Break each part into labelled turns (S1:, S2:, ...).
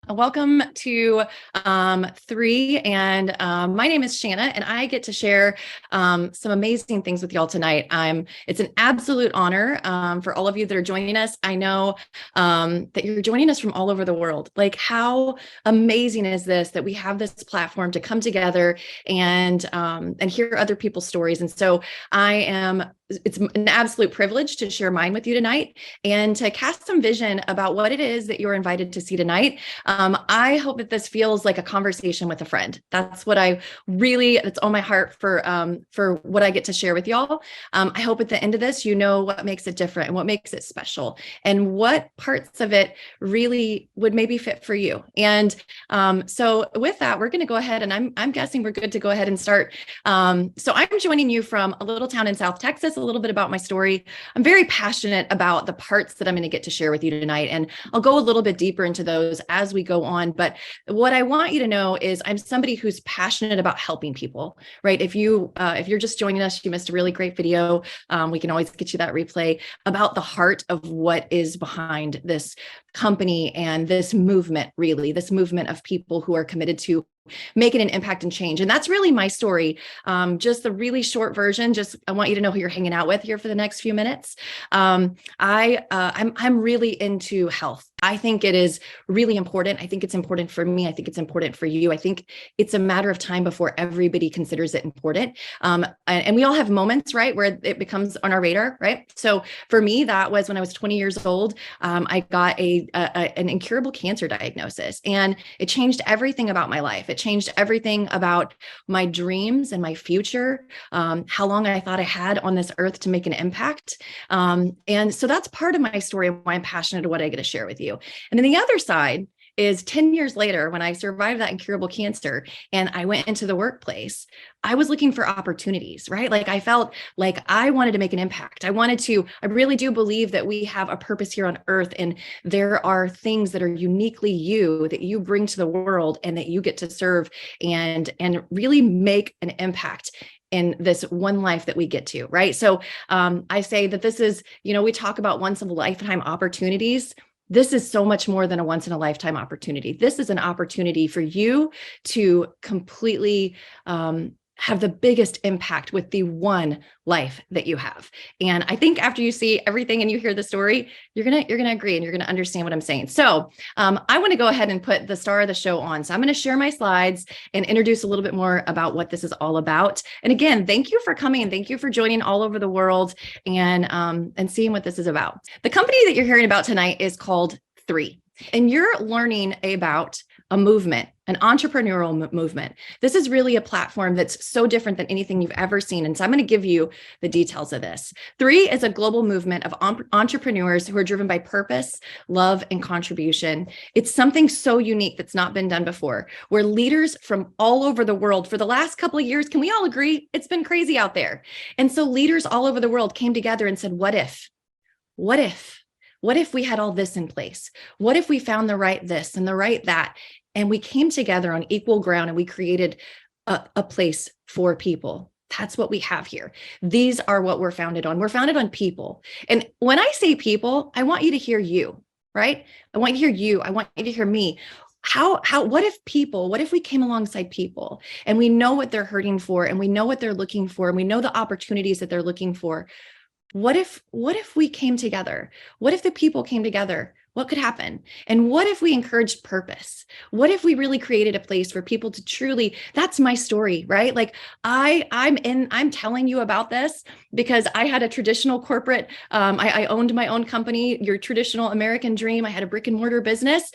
S1: Welcome to three. And my name is Shanna, and I get to share some amazing things with y'all tonight. It's an absolute honor for all of you that are joining us. I know that you're joining us from all over the world. Like, how amazing is this that we have this platform to come together and hear other people's stories. And so it's an absolute privilege to share mine with you tonight and to cast some vision about what it is that you're invited to see tonight. I hope that this feels like a conversation with a friend. That's what it's on my heart for what I get to share with y'all. I hope at the end of this, you know what makes it different and what makes it special and what parts of it really would maybe fit for you. And so with that, we're going to go ahead, and I'm guessing we're good to go ahead and start. So I'm joining you from a little town in South Texas. A little bit about my story. I'm very passionate about the parts that I'm going to get to share with you tonight, and I'll go a little bit deeper into those as we go on. But what I want you to know is I'm somebody who's passionate about helping people, right? If you're just joining us, you missed a really great video. We can always get you that replay about the heart of what is behind this company and this movement, really, this movement of people who are committed to making an impact and change. And that's really my story. Just the really short version. I want you to know who you're hanging out with here for the next few minutes. I'm really into health. I think it is really important. I think it's important for me. I think it's important for you. I think it's a matter of time before everybody considers it important. And we all have moments, right, where it becomes on our radar, right? So for me, that was when I was 20 years old. I got an incurable cancer diagnosis, and it changed everything about my life. It changed everything about my dreams and my future, how long I thought I had on this earth to make an impact. And so that's part of my story and why I'm passionate about what I get to share with you. And then the other side is 10 years later, when I survived that incurable cancer and I went into the workplace, I was looking for opportunities, right? Like, I felt like I wanted to make an impact. I really do believe that we have a purpose here on earth, and there are things that are uniquely you that you bring to the world and that you get to serve and really make an impact in this one life that we get to, right? So I say that this is, we talk about once in a lifetime opportunities. This is so much more than a once in a lifetime opportunity. This is an opportunity for you to completely have the biggest impact with the one life that you have. And I think after you see everything and you hear the story, you're gonna agree and you're gonna understand what I'm saying. So I want to go ahead and put the star of the show on. So I'm going to share my slides and introduce a little bit more about what this is all about. And again, thank you for coming and thank you for joining all over the world and seeing what this is about. The company that you're hearing about tonight is called 3, and you're learning about a movement, an entrepreneurial movement. This is really a platform that's so different than anything you've ever seen. And so I'm going to give you the details of this. 3 is a global movement of entrepreneurs who are driven by purpose, love, and contribution. It's something so unique that's not been done before, where leaders from all over the world for the last couple of years, can we all agree? It's been crazy out there. And so leaders all over the world came together and said, what if we had all this in place? What if we found the right this and the right that? And we came together on equal ground and we created a place for people. That's what we have here. These are what we're founded on. We're founded on people. And when I say people, I want you to hear you, right? I want you to hear you. I want you to hear me. What if we came alongside people and we know what they're hurting for and we know what they're looking for and we know the opportunities that they're looking for? What if we came together? What if the people came together? What could happen? And what if we encouraged purpose? What if we really created a place for people to truly, that's my story, right? Like I'm telling you about this because I had a traditional corporate, I owned my own company, your traditional American dream. I had a brick and mortar business,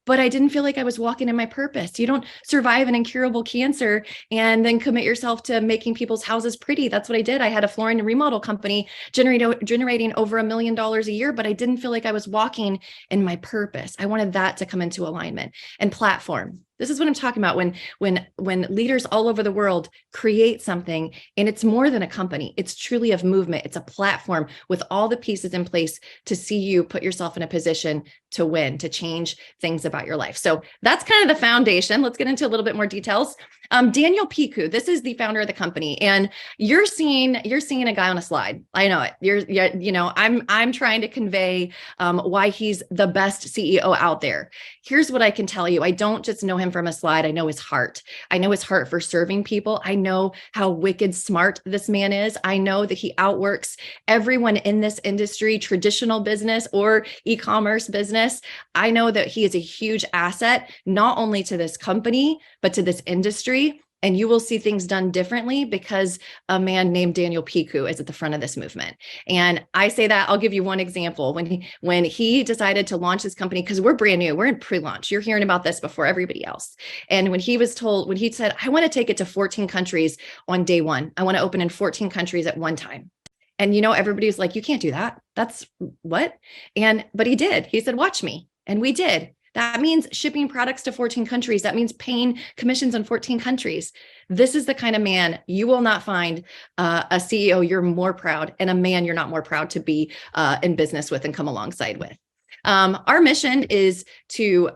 S1: but I didn't feel like I was walking in my purpose. You don't survive an incurable cancer and then commit yourself to making people's houses pretty. That's what I did. I had a flooring and remodel company generating over $1 million a year, but I didn't feel like I was walking in my purpose. I wanted that to come into alignment. And platform. This is what I'm talking about when leaders all over the world create something, and it's more than a company. It's truly a movement. It's a platform with all the pieces in place to see you put yourself in a position to win, to change things about your life. So that's kind of the foundation. Let's get into a little bit more details. Daniel Piku, this is the founder of the company, and you're seeing a guy on a slide. I know it. I'm trying to convey why he's the best CEO out there. Here's what I can tell you. I don't just know him from a slide. I know his heart. I know his heart for serving people. I know how wicked smart this man is. I know that he outworks everyone in this industry, traditional business or e-commerce business. I know that he is a huge asset, not only to this company, but to this industry. And you will see things done differently because a man named Daniel Piku is at the front of this movement. And I say that, I'll give you one example. When he decided to launch this company, because we're brand new, we're in pre-launch. You're hearing about this before everybody else. And when he said, I want to take it to 14 countries on day one. I want to open in 14 countries at one time. And everybody was like, you can't do that. That's what? But he did. He said, watch me. And we did. That means shipping products to 14 countries. That means paying commissions in 14 countries. This is the kind of man you will not find a CEO you're more proud and a man you're not more proud to be in business with and come alongside with. Our mission is to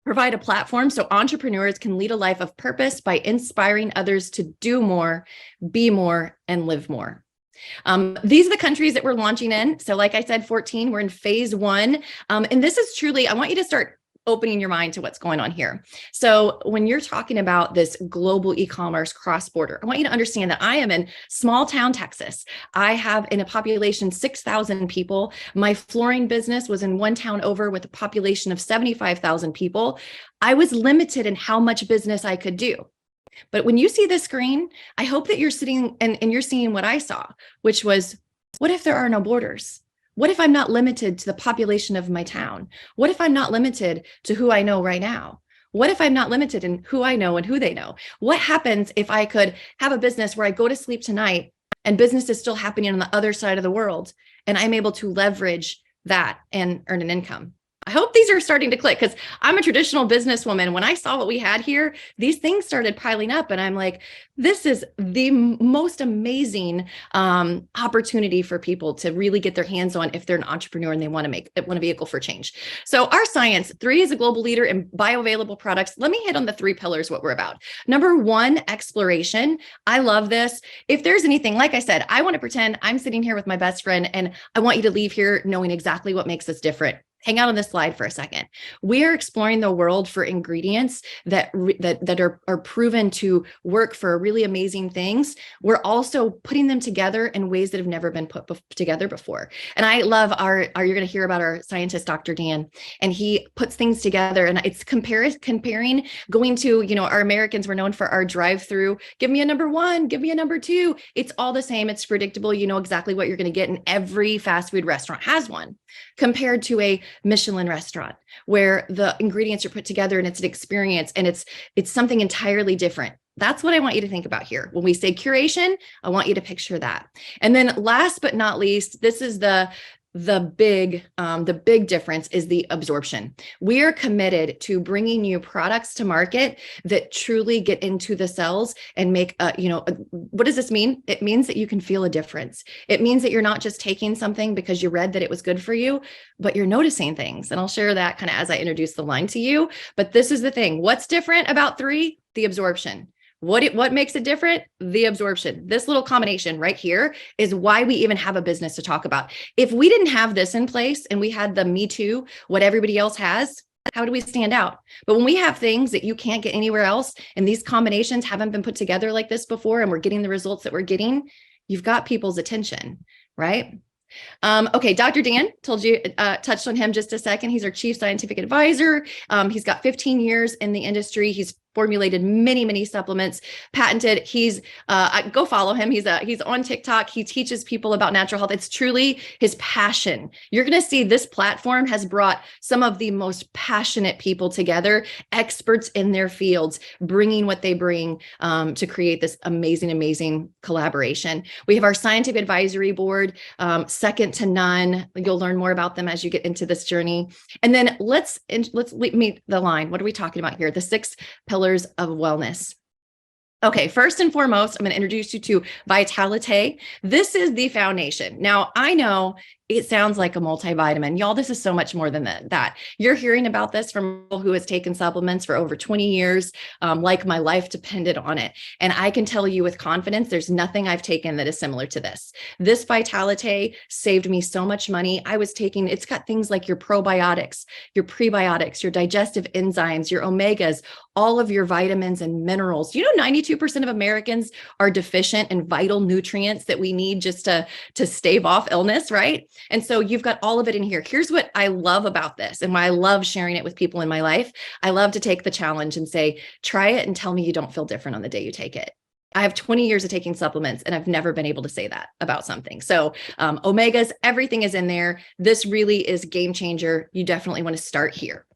S1: provide a platform so entrepreneurs can lead a life of purpose by inspiring others to do more, be more, and live more. These are the countries that we're launching in. So like I said, 14, we're in phase 1. And this is truly, I want you to start opening your mind to what's going on here. So when you're talking about this global e-commerce cross-border, I want you to understand that I am in small town Texas. I have in a population 6,000 people. My flooring business was in one town over with a population of 75,000 people. I was limited in how much business I could do. But when you see this screen, I hope that you're sitting and you're seeing what I saw, which was, what if there are no borders? What if I'm not limited to the population of my town? What if I'm not limited to who I know right now? What if I'm not limited in who I know and who they know? What happens if I could have a business where I go to sleep tonight and business is still happening on the other side of the world and I'm able to leverage that and earn an income? I hope these are starting to click because I'm a traditional businesswoman. When I saw what we had here, these things started piling up and I'm like, this is the most amazing opportunity for people to really get their hands on if they're an entrepreneur and they want a vehicle for change. So our science, 3 is a global leader in bioavailable products. Let me hit on the 3 pillars, what we're about. Number 1, exploration. I love this. If there's anything, like I said, I want to pretend I'm sitting here with my best friend and I want you to leave here knowing exactly what makes us different. Hang out on this slide for a second. We are exploring the world for ingredients that are proven to work for really amazing things. We're also putting them together in ways that have never been put together before. And I love you're going to hear about our scientist, Dr. Dan, and he puts things together and it's comparing going to, our Americans were known for our drive-through. Give me a number 1, give me a number 2. It's all the same. It's predictable. You know exactly what you're going to get, and every fast food restaurant has one, compared to a Michelin restaurant where the ingredients are put together and it's an experience and it's something entirely different. That's what I want you to think about here. When we say curation, I want you to picture that. And then last but not least, this is the big difference is the absorption. We are committed to bringing you products to market that truly get into the cells and make what does this mean? It means that you can feel a difference. It means that you're not just taking something because you read that it was good for you, but you're noticing things. And I'll share that kind of as I introduce the line to you. But this is the thing. What's different about 3? The absorption. What makes it different? The absorption. This little combination right here is why we even have a business to talk about. If we didn't have this in place and we had the me too, what everybody else has, how do we stand out? But when we have things that you can't get anywhere else and these combinations haven't been put together like this before and we're getting the results that we're getting, you've got people's attention, right? Okay, Dr. Dan touched on him just a second. He's our chief scientific advisor. He's got 15 years in the industry. He's formulated many supplements, patented. He's go follow him. He's on TikTok. He teaches people about natural health. It's truly his passion. You're going to see this platform has brought some of the most passionate people together, experts in their fields, bringing what they bring to create this amazing collaboration. We have our scientific advisory board, second to none. You'll learn more about them as you get into this journey. And then let's meet the line. What are we talking about here? The 6 pillars of wellness. Okay, first and foremost, I'm going to introduce you to Vitalite. This is the foundation. Now, I know it sounds like a multivitamin. Y'all, this is so much more than that. You're hearing about this from people who has taken supplements for over 20 years, like my life depended on it. And I can tell you with confidence, there's nothing I've taken that is similar to this. This Vitalite saved me so much money. I was taking, it's got things like your probiotics, your prebiotics, your digestive enzymes, your omegas, all of your vitamins and minerals. 92% of Americans are deficient in vital nutrients that we need just to stave off illness, right? And so you've got all of it in here. Here's what I love about this and why I love sharing it with people in my life. I love to take the challenge and say, try it and tell me you don't feel different on the day you take it. I have 20 years of taking supplements and I've never been able to say that about something. So omegas, everything is in there. This really is a game changer. You definitely want to start here.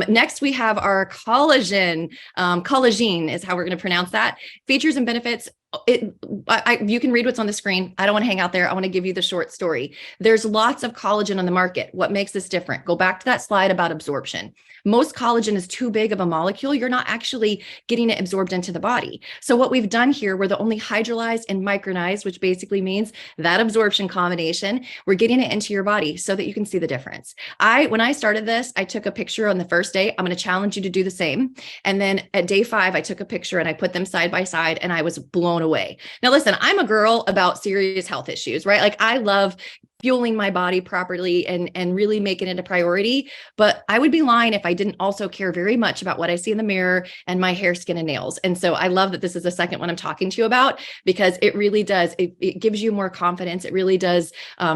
S1: Next, we have our collagen. Collagen is how we're going to pronounce that. Features and benefits. You can read what's on the screen. I don't want to hang out there. I want to give you the short story. There's lots of collagen on the market. What makes this different? Go back to that slide about absorption. Most collagen is too big of a molecule. You're not actually getting it absorbed into the body. So what we've done here, we're the only hydrolyzed and micronized, which basically means that absorption combination, we're getting it into your body so that you can see the difference. When I started this, I took a picture on the first day. I'm going to challenge you to do the same. And then at day 5, I took a picture and I put them side by side and I was blown away. Now, listen, I'm a girl about serious health issues, right? Like I love fueling my body properly and really making it a priority. But I would be lying if I didn't also care very much about what I see in the mirror and my hair, skin, and nails. And so I love that this is the second one I'm talking to you about, because it really does. It gives you more confidence. It really does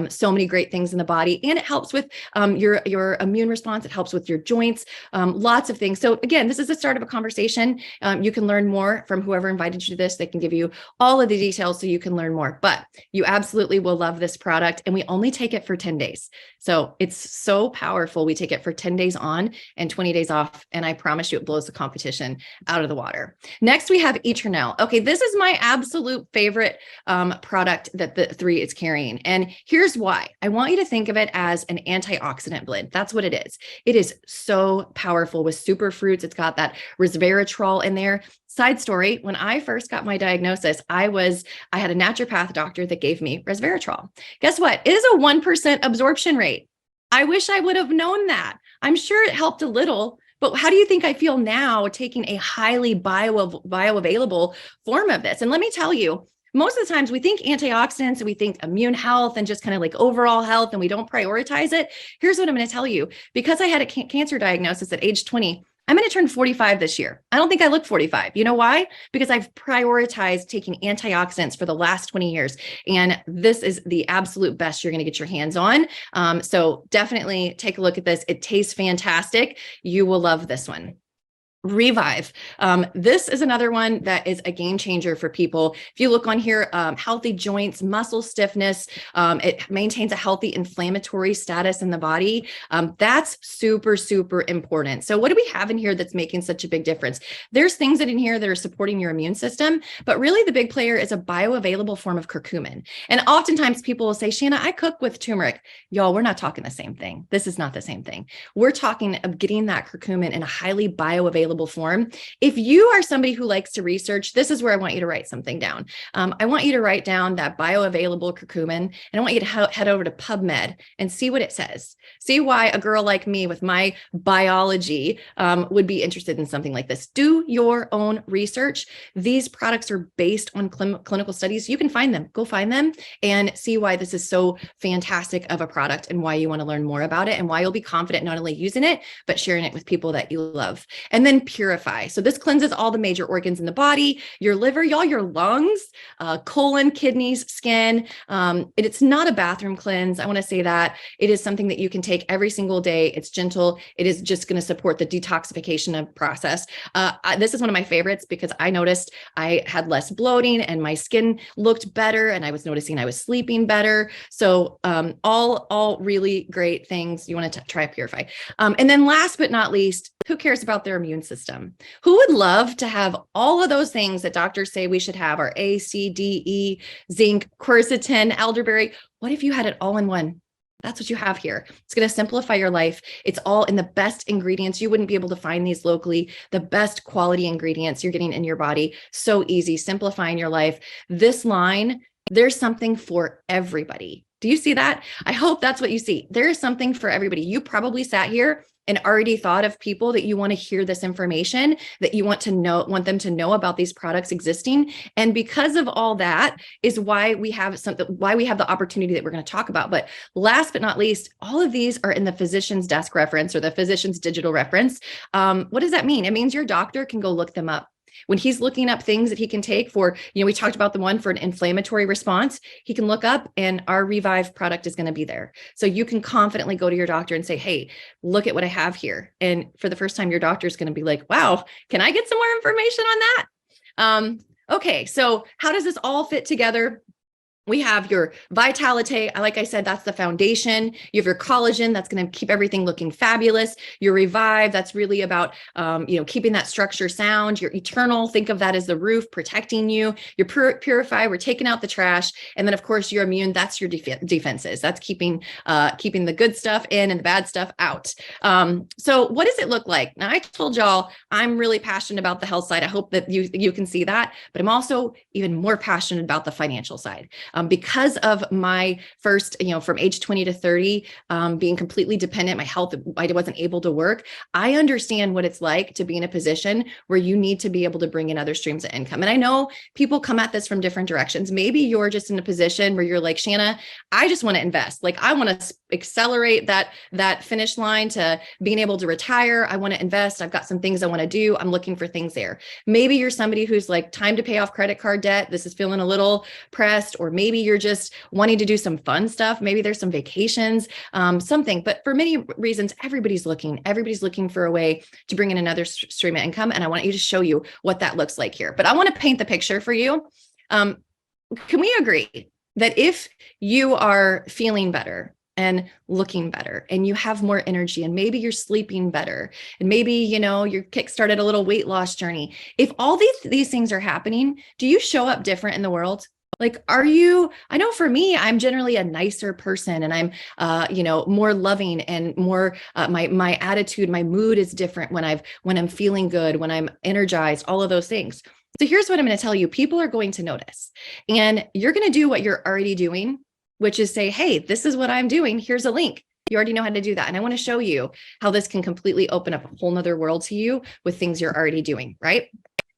S1: so many great things in the body. And it helps with your immune response. It helps with your joints, lots of things. So again, this is the start of a conversation. You can learn more from whoever invited you to this. They can give you all of the details so you can learn more. But you absolutely will love this product. And we only take it for 10 days. So it's so powerful. We take it for 10 days on and 20 days off. And I promise you it blows the competition out of the water. Next, we have Eternel. Okay, this is my absolute favorite product that the 3 is carrying. And here's why. I want you to think of it as an antioxidant blend. That's what it is. It is so powerful with super fruits. It's got that resveratrol in there. Side story, when I first got my diagnosis, I had a naturopath doctor that gave me resveratrol. Guess what? It is a 1% absorption rate. I wish I would have known that. I'm sure it helped a little, but how do you think I feel now taking a highly bioavailable form of this? And let me tell you, most of the times we think antioxidants and we think immune health and just kind of like overall health, and we don't prioritize it. Here's what I'm going to tell you. Because I had a cancer diagnosis at age 20, I'm going to turn 45 this year. I don't think I look 45. You know why? Because I've prioritized taking antioxidants for the last 20 years. And this is the absolute best you're going to get your hands on. So definitely take a look at this. It tastes fantastic. You will love this one. Revive. This is another one that is a game changer for people. If you look on here, healthy joints, muscle stiffness, it maintains a healthy inflammatory status in the body. That's super, super important. So what do we have in here that's making such a big difference? There's things in here that are supporting your immune system, but really the big player is a bioavailable form of curcumin. And oftentimes people will say, Shanna, I cook with turmeric. Y'all, we're not talking the same thing. This is not the same thing. We're talking of getting that curcumin in a highly bioavailable form. If you are somebody who likes to research, this is where I want you to write something down. I want you to write down that bioavailable curcumin, and I want you to head over to PubMed and see what it says. See why a girl like me with my biology would be interested in something like this. Do your own research. These products are based on clinical studies. You can find them. Go find them and see why this is so fantastic of a product and why you want to learn more about it and why you'll be confident not only using it, but sharing it with people that you love. And then purify. So this cleanses all the major organs in the body, your liver, y'all, your lungs, colon, kidneys, skin. It's not a bathroom cleanse. I want to say that it is something that you can take every single day. It's gentle. It is just going to support the detoxification of process. This is one of my favorites because I noticed I had less bloating and my skin looked better, and I was noticing I was sleeping better. So all really great things. You want to try Purify. And then last but not least, who cares about their immune system? Who would love to have all of those things that doctors say we should have, our A, C, D, E, zinc, quercetin, elderberry? What if you had it all in one? That's what you have here. It's going to simplify your life. It's all in the best ingredients. You wouldn't be able to find these locally. The best quality ingredients you're getting in your body. So easy, simplifying your life. This line, there's something for everybody. Do you see that? I hope that's what you see. There is something for everybody. You probably sat here and already thought of people that you want to hear this information, that you want them to know about these products existing. And because of all that is why we have the opportunity that we're going to talk about. But last but not least, all of these are in the physician's desk reference or the physician's digital reference. What does that mean? It means your doctor can go look them up. When he's looking up things that he can take for, we talked about the one for an inflammatory response, he can look up and our Revive product is going to be there. So you can confidently go to your doctor and say, hey, look at what I have here. And for the first time, your doctor is going to be like, wow, can I get some more information on that? Okay, so how does this all fit together? We have your Vitalite. Like I said, that's the foundation. You have your collagen. That's going to keep everything looking fabulous. Your Revive. That's really about, keeping that structure sound. Your Eternal. Think of that as the roof protecting you. Your Purify. We're taking out the trash. And then of course your Immune. That's your defenses. That's keeping the good stuff in and the bad stuff out. So what does it look like? Now I told y'all I'm really passionate about the health side. I hope that you can see that, but I'm also even more passionate about the financial side. Because of my first, from age 20 to 30, being completely dependent, my health, I wasn't able to work. I understand what it's like to be in a position where you need to be able to bring in other streams of income. And I know people come at this from different directions. Maybe you're just in a position where you're like, Shanna, I just want to invest. Like I want to accelerate that finish line to being able to retire. I want to invest. I've got some things I want to do. I'm looking for things there. Maybe you're somebody who's like, time to pay off credit card debt. This is feeling a little pressed, or maybe you're just wanting to do some fun stuff. Maybe there's some vacations, something. But for many reasons, everybody's looking for a way to bring in another stream of income. And I want you to show you what that looks like here. But I want to paint the picture for you. Can we agree that if you are feeling better and looking better and you have more energy and maybe you're sleeping better and maybe, you're kickstarted a little weight loss journey, if all these things are happening, do you show up different in the world? Like, I know for me, I'm generally a nicer person and I'm, more loving and more, my attitude, my mood is different when I'm feeling good, when I'm energized, all of those things. So here's what I'm going to tell you. People are going to notice, and you're going to do what you're already doing, which is say, hey, this is what I'm doing. Here's a link. You already know how to do that. And I want to show you how this can completely open up a whole nother world to you with things you're already doing, right?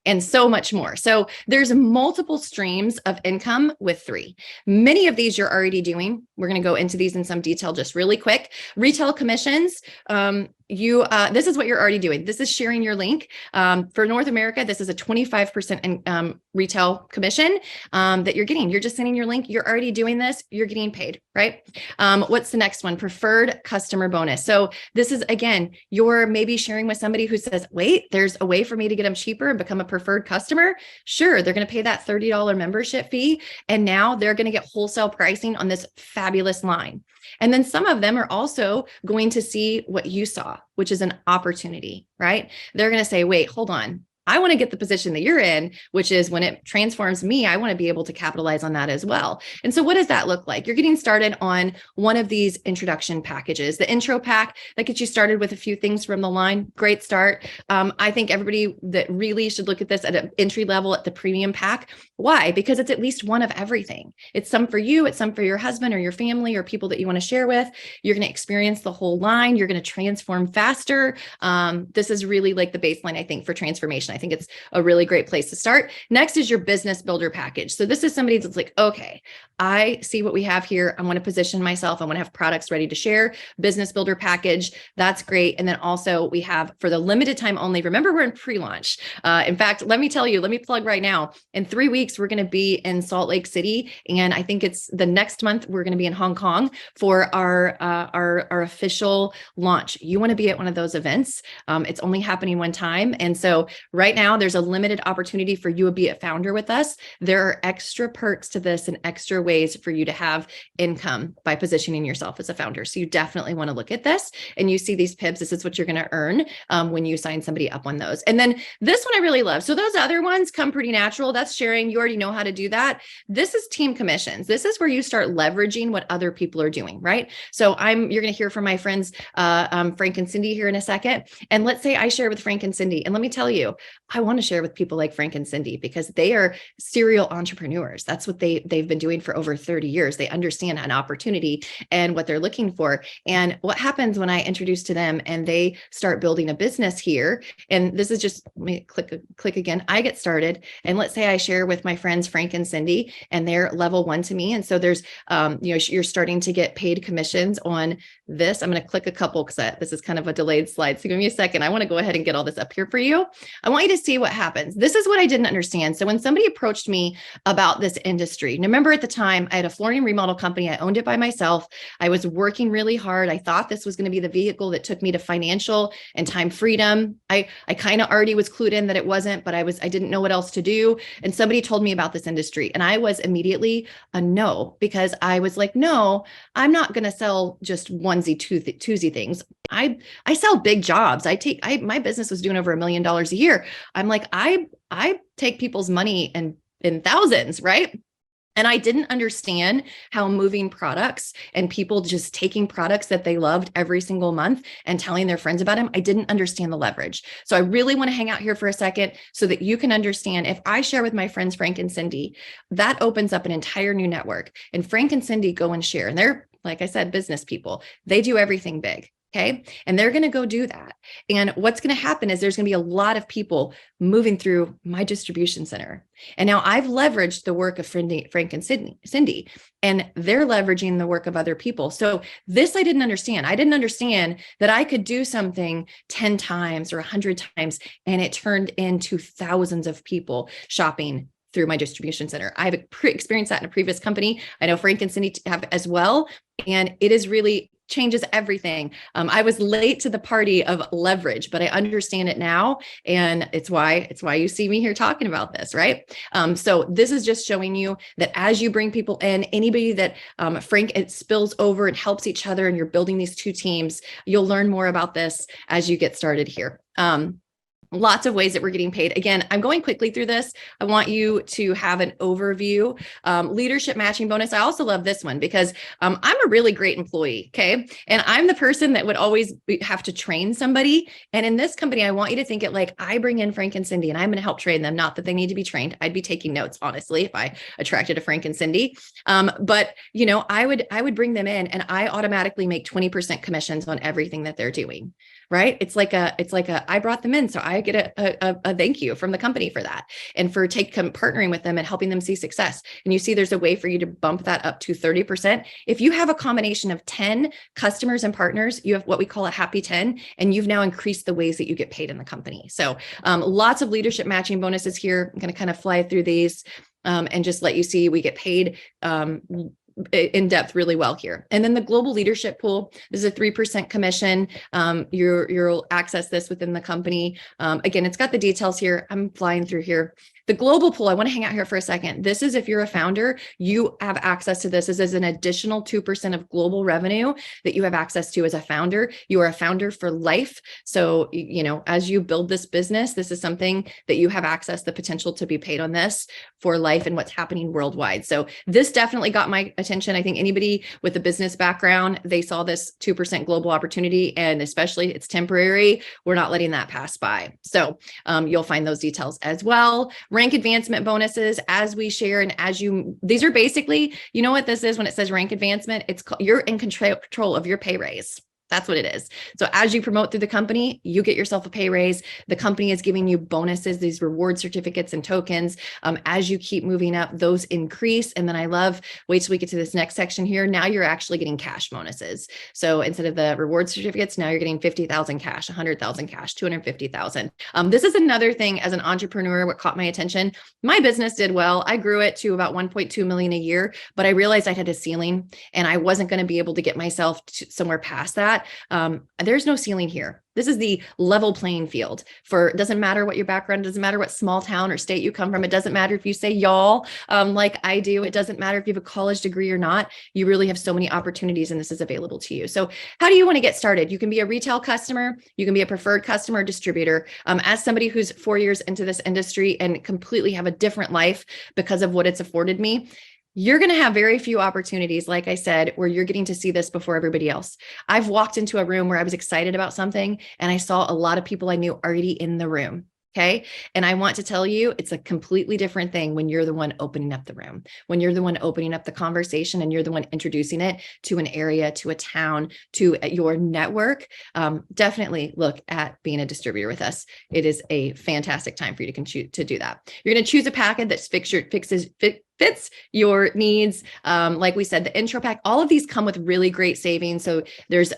S1: And so much more. So there's multiple streams of income with 3. Many of these you're already doing. We're going to go into these in some detail just really quick. Retail commissions. This is what you're already doing. This is sharing your link. For North America, this is a 25% retail commission that you're getting. You're just sending your link. You're already doing this. You're getting paid, right? What's the next one? Preferred customer bonus. So this is, again, you're maybe sharing with somebody who says, wait, there's a way for me to get them cheaper and become a preferred customer. Sure, they're going to pay that $30 membership fee. And now they're going to get wholesale pricing on this fabulous line. And then some of them are also going to see what you saw, which is an opportunity, right? They're going to say, wait, hold on. I want to get the position that you're in, which is when it transforms me, I want to be able to capitalize on that as well. And so what does that look like? You're getting started on one of these introduction packages. The intro pack that gets you started with a few things from the line. Great start. I think everybody that really should look at this at an entry level at the premium pack. Why? Because it's at least one of everything. It's some for you. It's some for your husband or your family or people that you want to share with. You're going to experience the whole line. You're going to transform faster. This is really like the baseline, I think, for transformation. I think it's a really great place to start. Next is your business builder package. So this is somebody that's like, okay, I see what we have here. I want to position myself. I want to have products ready to share. Business builder package. That's great. And then also we have for the limited time only. Remember, we're in pre-launch. In fact, let me plug right now. In 3 weeks, we're going to be in Salt Lake City. And I think it's the next month, we're going to be in Hong Kong for our official launch. You want to be at one of those events. It's only happening one time. And so right now there's a limited opportunity for you to be a founder with us. There are extra perks to this and extra ways for you to have income by positioning yourself as a founder. So you definitely want to look at this and you see these pips. This is what you're going to earn when you sign somebody up on those. And then this one I really love. So those other ones come pretty natural. That's sharing. You already know how to do that. This is team commissions. This is where you start leveraging what other people are doing, right? So you're going to hear from my friends, Frank and Cindy here in a second. And let's say I share with Frank and Cindy. And let me tell you, I want to share with people like Frank and Cindy because they are serial entrepreneurs. That's what they've been doing for over 30 years. They understand an opportunity and what they're looking for. And what happens when I introduce to them and they start building a business here, and this is just, let me click again. I get started, and let's say I share with my friends Frank and Cindy, and they're level 1 to me. And so there's, you're starting to get paid commissions on this. I'm going to click a couple because this is kind of a delayed slide. So give me a second. I want to go ahead and get all this up here for you. I want you to see what happens. This is what I didn't understand. So when somebody approached me about this industry, and remember at the time I had a flooring and remodel company. I owned it by myself. I was working really hard. I thought this was going to be the vehicle that took me to financial and time freedom. I kind of already was clued in that it wasn't, but I didn't know what else to do. And somebody told me about this industry, and I was immediately a no, because I was like, no, I'm not going to sell just onesie twosie things. I sell big jobs. My business was doing over $1 million a year. I'm like, I take people's money and in thousands, right? And I didn't understand how moving products and people just taking products that they loved every single month and telling their friends about them, I didn't understand the leverage. So I really want to hang out here for a second so that you can understand, if I share with my friends, Frank and Cindy, that opens up an entire new network. And Frank and Cindy go and share, and they're, like I said, business people. They do everything big. Okay. And they're going to go do that. And what's going to happen is there's going to be a lot of people moving through my distribution center. And now I've leveraged the work of Frank and Cindy, and they're leveraging the work of other people. So this I didn't understand. I didn't understand that I could do something 10 times or 100 times, and it turned into thousands of people shopping through my distribution center. I've experienced that in a previous company. I know Frank and Cindy have as well. And it is really changes everything. I was late to the party of leverage, but I understand it now. And it's why you see me here talking about this, right? So this is just showing you that as you bring people in, anybody that Frank, it spills over and helps each other, and you're building these two teams, you'll learn more about this as you get started here. Lots of ways that we're getting paid. Again, I'm going quickly through this. I want you to have an overview. Leadership matching bonus. I also love this one because I'm a really great employee. Okay. And I'm the person that would always have to train somebody. And in this company, I want you to think it like I bring in Frank and Cindy, and I'm going to help train them. Not that they need to be trained. I'd be taking notes, honestly, if I attracted a Frank and Cindy. But I would bring them in, and I automatically make 20% commissions on everything that they're doing. Right. It's like I brought them in, so I get a thank you from the company for that, and for partnering with them and helping them see success. And you see, there's a way for you to bump that up to 30%. If you have a combination of 10 customers and partners, you have what we call a happy 10, and you've now increased the ways that you get paid in the company. So lots of leadership matching bonuses here. I'm going to kind of fly through these and just let you see we get paid in depth really well here. And then the global leadership pool, this is a 3% commission. You'll access this within the company. Again, it's got the details here. I'm flying through here. The global pool, I want to hang out here for a second. This is if you're a founder, you have access to this. This is an additional 2% of global revenue that you have access to as a founder. You are a founder for life. So, as you build this business, this is something that you have access, the potential to be paid on this for life and what's happening worldwide. So this definitely got my attention. I think anybody with a business background, they saw this 2% global opportunity, and especially it's temporary. We're not letting that pass by. So you'll find those details as well. Rank advancement bonuses, as we share, and these are basically, you know what this is when it says rank advancement, you're in control of your pay raise. That's what it is. So as you promote through the company, you get yourself a pay raise. The company is giving you bonuses, these reward certificates and tokens. As you keep moving up, those increase. And then wait till we get to this next section here. Now you're actually getting cash bonuses. So instead of the reward certificates, now you're getting 50,000 cash, 100,000 cash, 250,000. This is another thing as an entrepreneur, what caught my attention. My business did well. I grew it to about 1.2 million a year, but I realized I had a ceiling, and I wasn't going to be able to get myself somewhere past that. There's no ceiling here. This is the level playing field it doesn't matter what your background, it doesn't matter what small town or state you come from. It doesn't matter if you say y'all, like I do. It doesn't matter if you have a college degree or not. You really have so many opportunities, and this is available to you. So how do you want to get started? You can be a retail customer. You can be a preferred customer or distributor. As somebody who's 4 years into this industry and completely have a different life because of what it's afforded me, you're going to have very few opportunities, like I said, where you're getting to see this before everybody else. I've walked into a room where I was excited about something, and I saw a lot of people I knew already in the room. Okay. And I want to tell you, it's a completely different thing when you're the one opening up the room, when you're the one opening up the conversation and you're the one introducing it to an area, to a town, to your network. Definitely look at being a distributor with us. It is a fantastic time for you to do that. You're going to choose a packet that fits your needs. Like we said, the intro pack, all of these come with really great savings. So there's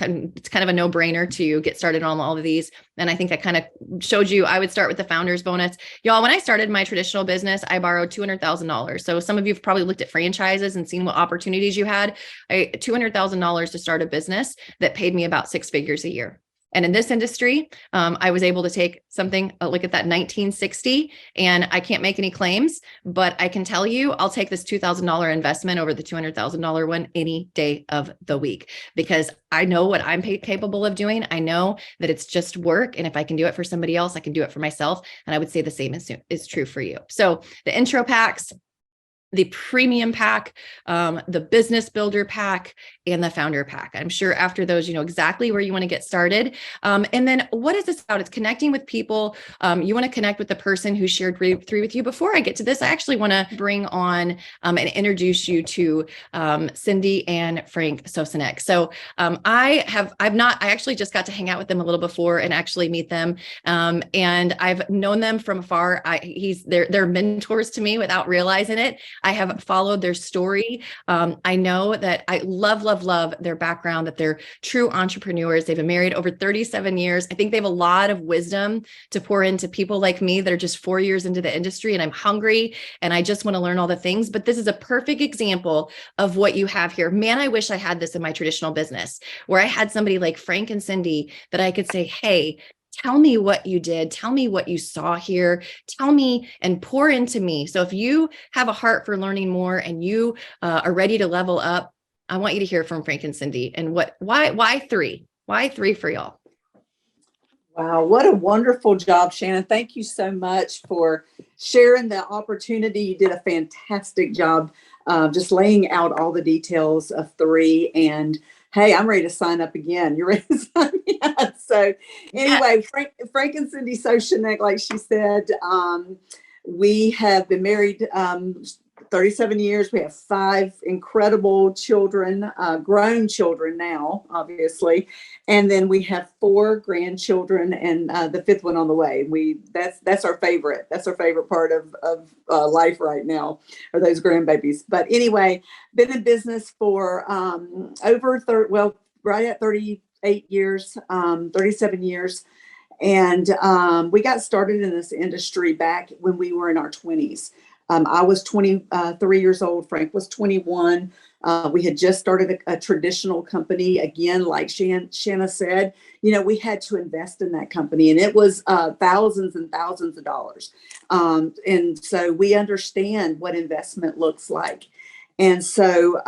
S1: it's kind of a no-brainer to get started on all of these. And I think I kind of showed you, I would start with the founder's bonus. Y'all, when I started my traditional business, I borrowed $200,000. So some of you have probably looked at franchises and seen what opportunities you had. $200,000 to start a business that paid me about 6 figures a year. And in this industry, I was able to take something, look at that 1960, and I can't make any claims, but I can tell you, I'll take this $2,000 investment over the $200,000 one any day of the week, because I know what I'm capable of doing. I know that it's just work. And if I can do it for somebody else, I can do it for myself. And I would say the same is true for you. So the intro packs, the premium pack, the business builder pack, and the founder pack. I'm sure after those, you know exactly where you want to get started. And then what is this about? It's connecting with people. You want to connect with the person who shared through with you. Before I get to this, I actually want to bring on and introduce you to Cindy and Frank Soucinek. So I actually just got to hang out with them a little before and actually meet them. And I've known them from afar. They're mentors to me without realizing it. I have followed their story. I know that I love their background, that they're true entrepreneurs. They've been married over 37 years. I think they have a lot of wisdom to pour into people like me that are just 4 years into the industry, and I'm hungry and I just want to learn all the things. But this is a perfect example of what you have here. Man, I wish I had this in my traditional business, where I had somebody like Frank and Cindy that I could say, hey, tell me what you did. Tell me what you saw here. Tell me and pour into me. So if you have a heart for learning more and you are ready to level up, I want you to hear from Frank and Cindy. And why 3? Why 3 for y'all?
S2: Wow, what a wonderful job, Shannon. Thank you so much for sharing the opportunity. You did a fantastic job just laying out all the details of 3. And hey, I'm ready to sign up again. You're ready to sign me up. So anyway, Frank and Cindy Soucinek, like she said, we have been married 37 years. We have 5 incredible children, grown children now, obviously. And then we have 4 grandchildren and the 5th one on the way. That's our favorite. That's our favorite part of life right now, are those grandbabies. But anyway, been in business for right at 38 years, 37 years. And we got started in this industry back when we were in our 20s. I was 23 years old. Frank was 21. We had just started a traditional company. Again, like Shanna said, we had to invest in that company, and it was thousands and thousands of dollars. And so we understand what investment looks like. And so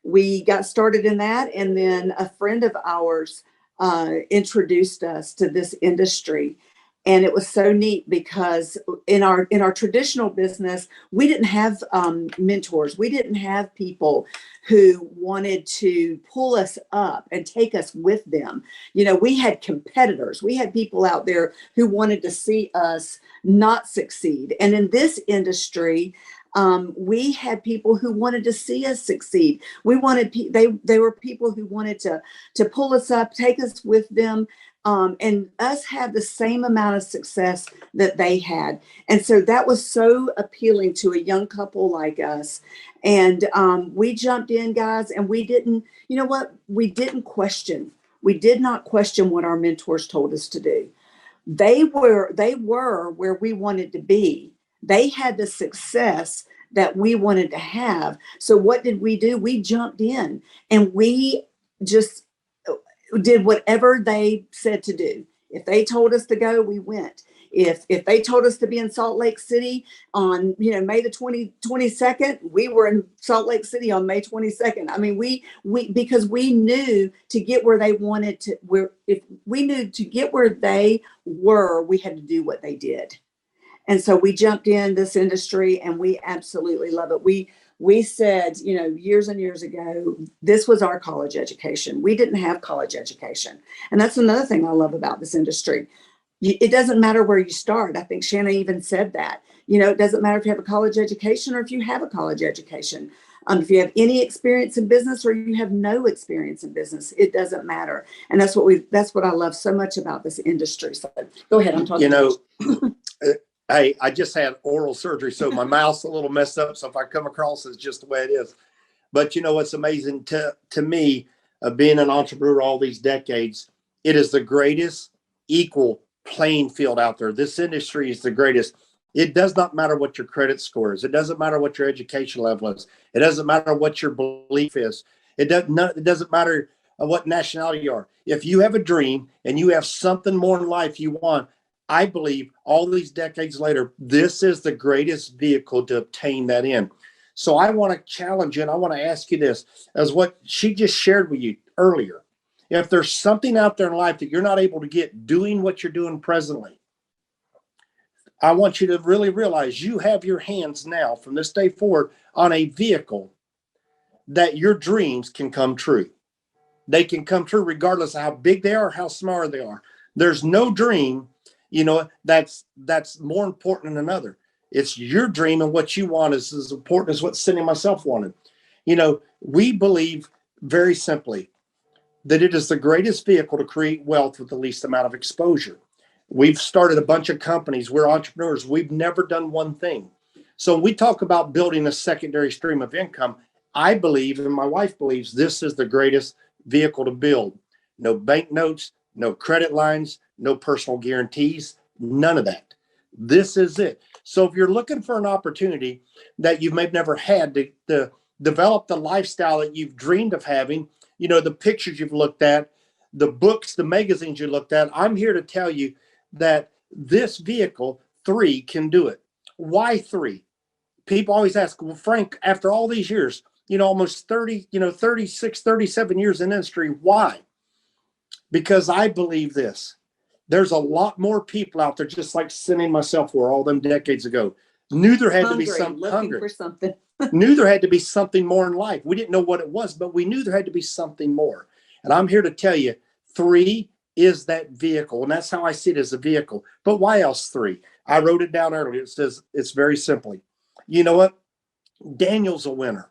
S2: we got started in that. And then a friend of ours introduced us to this industry. And it was so neat because in our traditional business, we didn't have mentors. We didn't have people who wanted to pull us up and take us with them. We had competitors. We had people out there who wanted to see us not succeed. And in this industry, we had people who wanted to see us succeed. They were people who wanted to pull us up, take us with them. And us have the same amount of success that they had. And so that was so appealing to a young couple like us. And we jumped in, guys, and we didn't, we didn't question. We did not question what our mentors told us to do. They were where we wanted to be. They had the success that we wanted to have. So what did we do? We jumped in and we just did whatever they said to do. If they told us to go, we went. If they told us to be in Salt Lake City on May the 22nd, we were in Salt Lake City on May 22nd. I mean, we because we knew to get where they wanted to, if we knew to get where they were, we had to do what they did. And so we jumped in this industry and we absolutely love it. We said, years and years ago, this was our college education. We didn't have college education. And that's another thing I love about this industry. it doesn't matter where you start. I think Shanna even said that. It doesn't matter if you have a college education or if you have a college education. If you have any experience in business or you have no experience in business, it doesn't matter. And that's what I love so much about this industry. So go ahead. I'm talking.
S3: Hey, I just had oral surgery, so my mouth's a little messed up. So if I come across as just the way it is, but what's amazing to me, being an entrepreneur all these decades, it is the greatest equal playing field out there. This industry is the greatest. It does not matter what your credit score is. It doesn't matter what your education level is. It doesn't matter what your belief is. It doesn't matter what nationality you are. If you have a dream and you have something more in life you want, I believe all these decades later, this is the greatest vehicle to obtain that in. So I want to challenge you, and I want to ask you this, as what she just shared with you earlier. If there's something out there in life that you're not able to get doing what you're doing presently, I want you to really realize you have your hands now from this day forward on a vehicle that your dreams can come true. They can come true regardless of how big they are, how small they are. There's no dream, that's more important than another. It's your dream, and what you want is as important as what Cindy and myself wanted. We believe very simply that it is the greatest vehicle to create wealth with the least amount of exposure. We've started a bunch of companies. We're entrepreneurs. We've never done one thing. So when we talk about building a secondary stream of income, I believe, and my wife believes, this is the greatest vehicle to build. No bank notes, no credit lines, no personal guarantees, none of that. This is it. So if you're looking for an opportunity that you may have never had to develop the lifestyle that you've dreamed of having, the pictures you've looked at, the books, the magazines you looked at, I'm here to tell you that this vehicle 3 can do it. Why 3? People always ask, well, Frank, after all these years, almost 30, 36, 37 years in industry, why? Because I believe this. There's a lot more people out there, just like Cindy and myself were all them decades ago. Knew there had to be something hungry. For something. Knew there had to be something more in life. We didn't know what it was, but we knew there had to be something more. And I'm here to tell you, 3 is that vehicle. And that's how I see it, as a vehicle. But why else 3? I wrote it down earlier. It says, it's very simply. You know what? Daniel's a winner.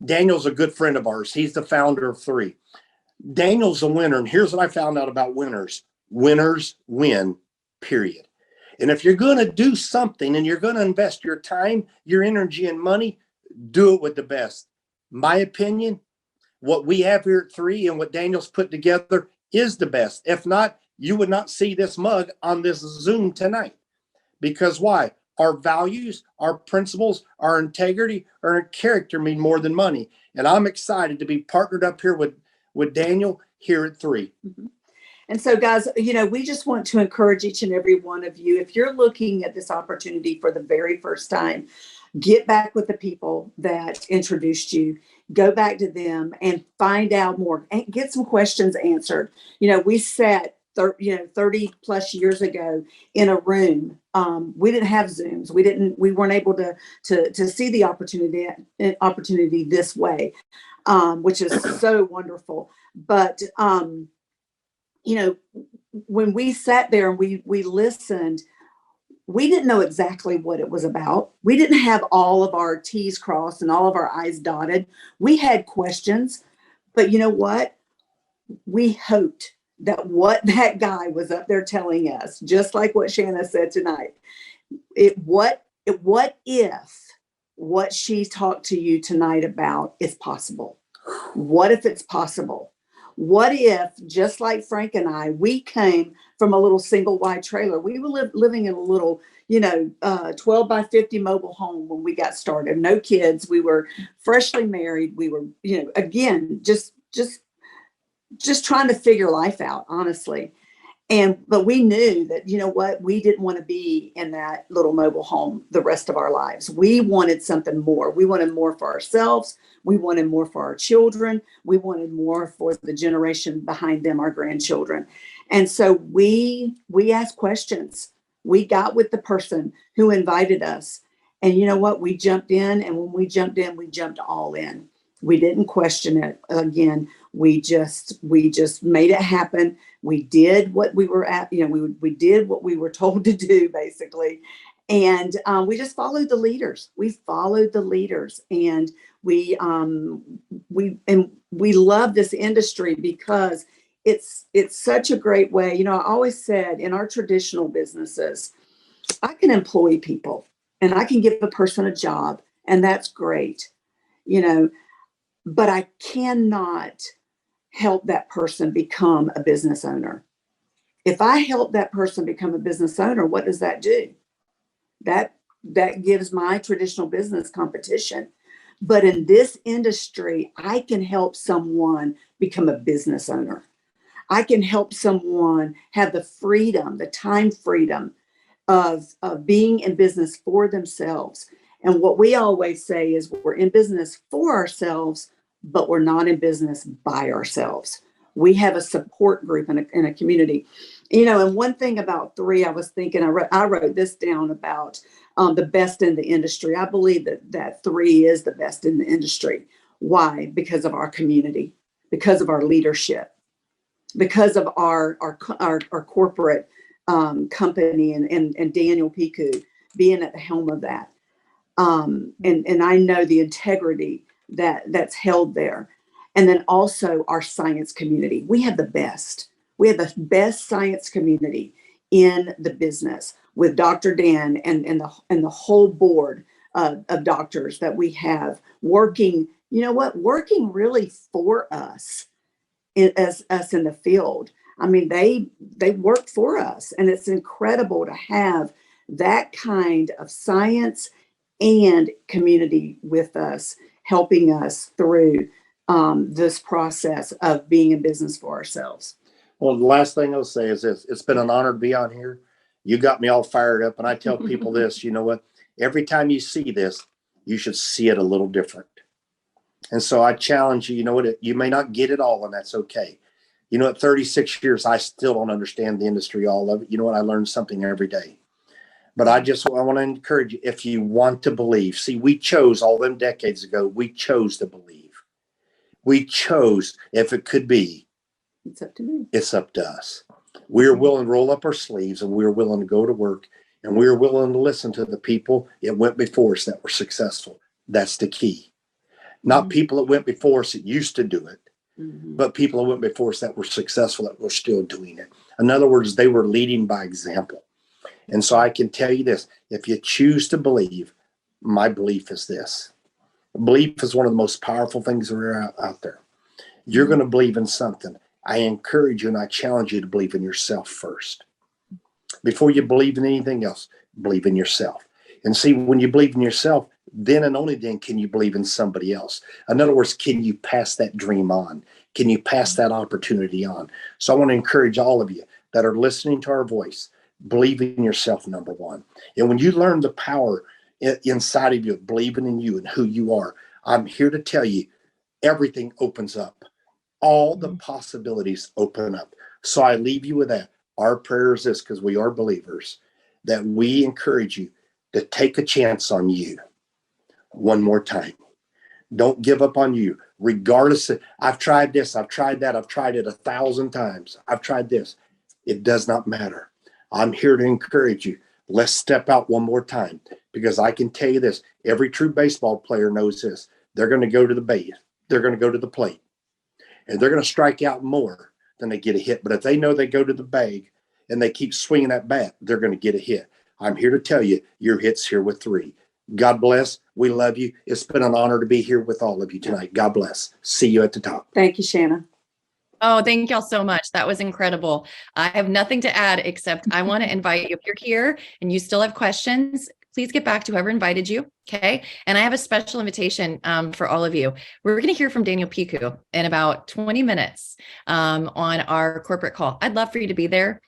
S3: Daniel's a good friend of ours. He's the founder of 3. Daniel's a winner. And here's what I found out about winners. Winners win, period. And if you're going to do something and you're going to invest your time, your energy, and money, do it with the best. My opinion, what we have here at 3 and what Daniel's put together is the best. If not, you would not see this mug on this Zoom tonight. Because why? Our values, our principles, our integrity, our character mean more than money. And I'm excited to be partnered up here with Daniel here at 3.
S2: Mm-hmm. And so, guys, we just want to encourage each and every one of you, if you're looking at this opportunity for the very first time, get back with the people that introduced you, go back to them and find out more and get some questions answered. We sat 30 plus years ago in a room. We didn't have Zooms. We weren't able to see the opportunity this way, which is so wonderful. But, when we sat there and we listened, we didn't know exactly what it was about. We didn't have all of our T's crossed and all of our I's dotted. We had questions, but you know what? We hoped that what that guy was up there telling us, just like what Shanna said tonight, what if what she talked to you tonight about is possible? What if it's possible? What if, just like Frank and I, we came from a little single wide trailer. We were living in a little, 12 by 50 mobile home when we got started. No kids. We were freshly married. We were, again, just trying to figure life out, honestly. But we knew that, we didn't want to be in that little mobile home the rest of our lives. We wanted something more. We wanted more for ourselves. We wanted more for our children. We wanted more for the generation behind them, our grandchildren. And so we asked questions. We got with the person who invited us. And you know what? We jumped in. And when we jumped in, we jumped all in. We didn't question it. Again, we just made it happen. We did what we were at, we did what we were told to do, basically. And we just followed the leaders. We followed the leaders, and we love this industry because it's such a great way. I always said in our traditional businesses, I can employ people and I can give a person a job, and that's great, but I cannot help that person become a business owner. If I help that person become a business owner, what does that do? That gives my traditional business competition. But in this industry, I can help someone become a business owner. I can help someone have the freedom, the time freedom of being in business for themselves. And what we always say is we're in business for ourselves, but we're not in business by ourselves. We have a support group in a community. And one thing about 3, I was thinking, I wrote this down about the best in the industry. I believe that 3 is the best in the industry. Why? Because of our community, because of our leadership, because of our corporate company and Daniel Piku being at the helm of that. And I know the integrity that's held there. And then also our science community. We have the best. We have the best science community in the business with Dr. Dan and the whole board of doctors that we have working, working really for us as us in the field. I mean, they work for us, and it's incredible to have that kind of science and community with us, helping us through this process of being in business for ourselves.
S3: Well, the last thing I'll say is this: it's been an honor to be on here. You got me all fired up, and I tell people this: you know what? Every time you see this, you should see it a little different. And so I challenge you. You know what? You may not get it all, and that's okay. At 36 years, I still don't understand the industry, all of it. You know what? I learn something every day. But I want to encourage you, if you want to believe. See, we chose all them decades ago. We chose to believe. We chose, if it could be.
S2: It's up to me.
S3: It's up to us. We're willing to roll up our sleeves, and we're willing to go to work, and we're willing to listen to the people that went before us that were successful. That's the key. Not people that went before us that used to do it, but people that went before us that were successful, that were still doing it. In other words, they were leading by example. And so I can tell you this: if you choose to believe, my belief is this. Belief is one of the most powerful things that are out there. You're going to believe in something. I encourage you and I challenge you to believe in yourself first. Before you believe in anything else, believe in yourself. And see, when you believe in yourself, then and only then can you believe in somebody else. In other words, can you pass that dream on? Can you pass that opportunity on? So I want to encourage all of you that are listening to our voice, believe in yourself, number one. And when you learn the power inside of you of believing in you and who you are, I'm here to tell you, everything opens up. All the possibilities open up. So I leave you with that. Our prayer is this, because we are believers, that we encourage you to take a chance on you one more time. Don't give up on you, regardless of, I've tried this, I've tried that, I've tried it 1,000 times. I've tried this. It does not matter. I'm here to encourage you. Let's step out one more time, because I can tell you this: every true baseball player knows this. They're going to go to the base. They're going to go to the plate, and they're going to strike out more than they get a hit. But if they know they go to the bag and they keep swinging that bat, they're going to get a hit. I'm here to tell you, your hit's here with 3. God bless. We love you. It's been an honor to be here with all of you tonight. God bless. See you at the top.
S2: Thank you, Shanna.
S1: Oh, thank y'all so much. That was incredible. I have nothing to add, except I want to invite you, if you're here and you still have questions, please get back to whoever invited you. Okay. And I have a special invitation for all of you. We're going to hear from Daniel Piku in about 20 minutes on our corporate call. I'd love for you to be there.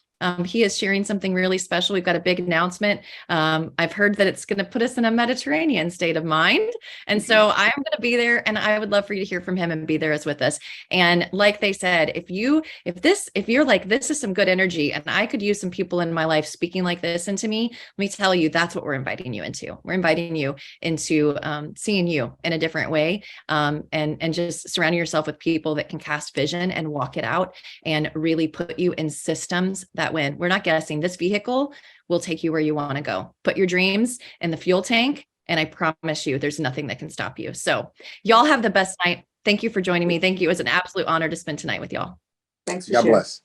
S1: He is sharing something really special. We've got a big announcement. I've heard that it's going to put us in a Mediterranean state of mind. And so I'm going to be there, and I would love for you to hear from him and be there as with us. And like they said, if you're like, this is some good energy and I could use some people in my life speaking like this into me, let me tell you, that's what we're inviting you into. We're inviting you into seeing you in a different way, and just surrounding yourself with people that can cast vision and walk it out and really put you in systems that win. We're not guessing. This vehicle will take you where you want to go. Put your dreams in the fuel tank, and I promise you there's nothing that can stop you. So y'all have the best night. Thank you for joining me. Thank you. It was an absolute honor to spend tonight with y'all.
S2: Thanks for
S3: God
S2: sharing.
S3: bless.